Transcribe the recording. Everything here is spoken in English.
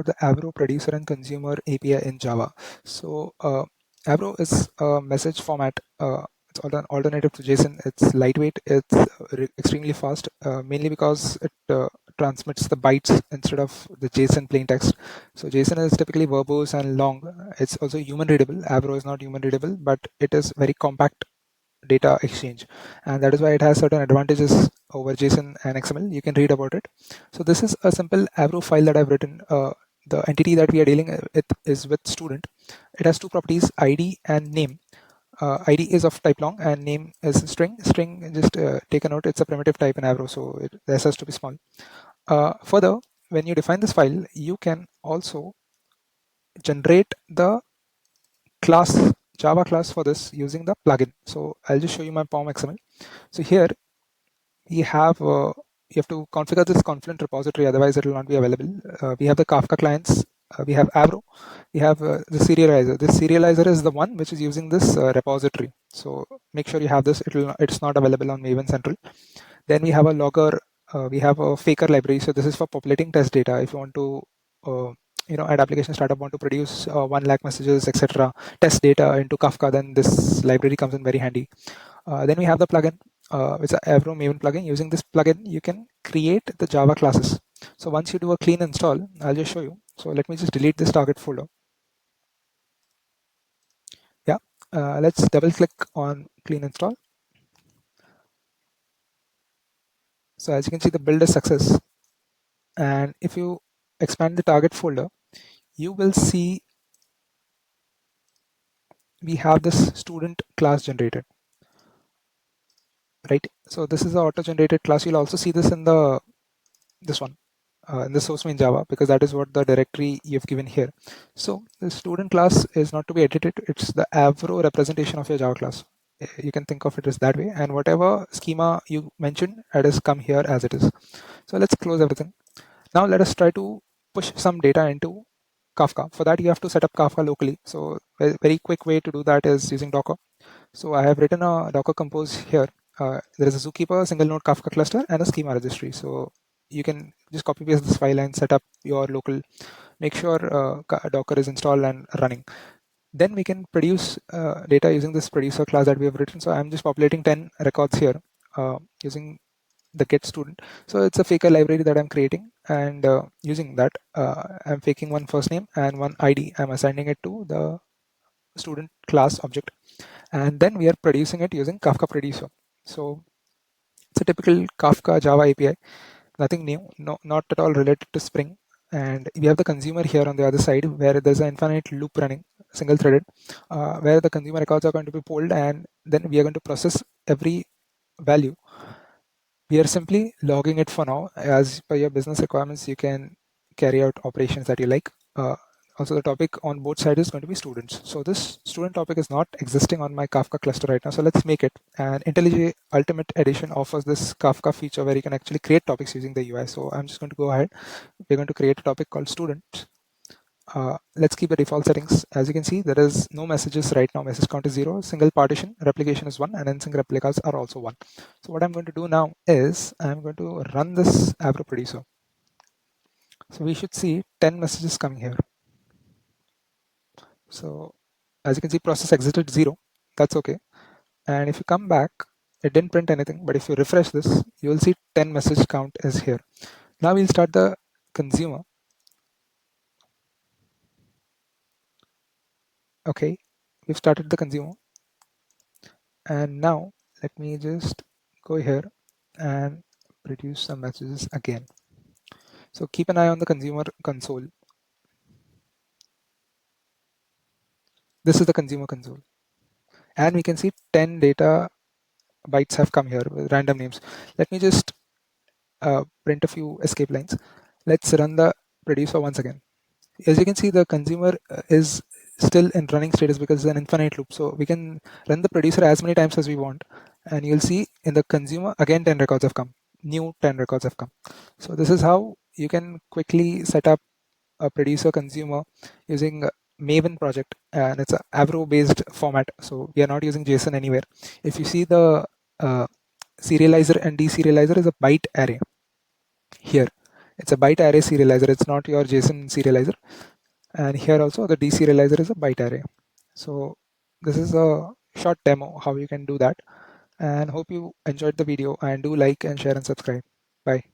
the Avro producer and consumer API in Java. So Avro is a message format. It's an alternative to JSON. It's lightweight. It's extremely fast, mainly because it transmits the bytes instead of the JSON plain text. So JSON is typically verbose and long. It's also human readable. Avro is not human readable, but it is very compact data exchange, and that is why it has certain advantages over JSON and XML. You can read about it. So this is a simple Avro file that I've written. The entity that we are dealing with is with student. It has two properties, ID and name. ID is of type long and name is string. String, just take a note, it's a primitive type in Avro, so this has to be small. Further, when you define this file, you can also generate the class, Java class for this using the plugin. So I'll just show you my POM XML. So here we have you have to configure this Confluent repository, otherwise it will not be available. We have the Kafka clients, we have Avro, we have the serializer. This serializer is the one which is using this repository. So make sure you have this. It's not available on Maven Central. Then we have a logger. We have a faker library. So this is for populating test data. If you want to at application startup want to produce 1 lakh messages, etc., test data into Kafka, then this library comes in very handy. Then we have the plugin. It's an Avro Maven plugin. Using this plugin, you can create the Java classes. So once you do a clean install, I'll just show you. So let me just delete this target folder. Yeah, let's double click on clean install. So as you can see, the build is success. And if you expand the target folder, you will see we have this student class generated, right? So this is the auto-generated class. You'll also see this in this one. In the source main Java, because that is what the directory you've given here. So the student class is not to be edited. It's the Avro representation of your Java class. You can think of it as that way. And whatever schema you mentioned, it has come here as it is. So let's close everything. Now let us try to push some data into Kafka. For that, you have to set up Kafka locally. So a very quick way to do that is using Docker. So I have written a Docker compose here. There is a Zookeeper, single node Kafka cluster, and a schema registry. So you can just copy paste this file and set up your local, make sure Docker is installed and running. Then we can produce data using this producer class that we have written. So I'm just populating 10 records here using the get student. So it's a faker library that I'm creating, and using that, I'm faking one first name and one ID. I'm assigning it to the student class object, and then we are producing it using Kafka producer. So it's a typical Kafka Java API. Nothing new, not at all related to Spring. And we have the consumer here on the other side, where there's an infinite loop running, single threaded, where the consumer records are going to be pulled, and then we are going to process every value. We are simply logging it for now. As per your business requirements, you can carry out operations that you like. Also, the topic on both sides is going to be students. So this student topic is not existing on my Kafka cluster right now. So let's make it. And IntelliJ Ultimate Edition offers this Kafka feature where you can actually create topics using the UI. So I'm just going to go ahead. We're going to create a topic called students. Let's keep the default settings. As you can see, there is no messages right now. Message count is 0. Single partition replication is 1, and n-sync replicas are also 1. So what I'm going to do now is I'm going to run this Avro producer. So we should see 10 messages coming here. So as you can see, process exited 0. That's okay. And if you come back, it didn't print anything. But if you refresh this, you will see 10 message count is here. Now we'll start the consumer. Okay, we've started the consumer. And now let me just go here and produce some messages again. So keep an eye on the consumer console. This is the consumer console. And we can see 10 data bytes have come here with random names. Let me just print a few escape lines. Let's run the producer once again. As you can see, the consumer is still in running status because it's an infinite loop. So we can run the producer as many times as we want. And you'll see in the consumer, again, 10 records have come. New 10 records have come. So this is how you can quickly set up a producer consumer using Maven project, and it's a Avro based format. So we are not using JSON anywhere. If you see the serializer and deserializer is a byte array here. It's a byte array serializer. It's not your JSON serializer. And here also the deserializer is a byte array. So this is a short demo how you can do that, and hope you enjoyed the video, and do like and share and subscribe. Bye.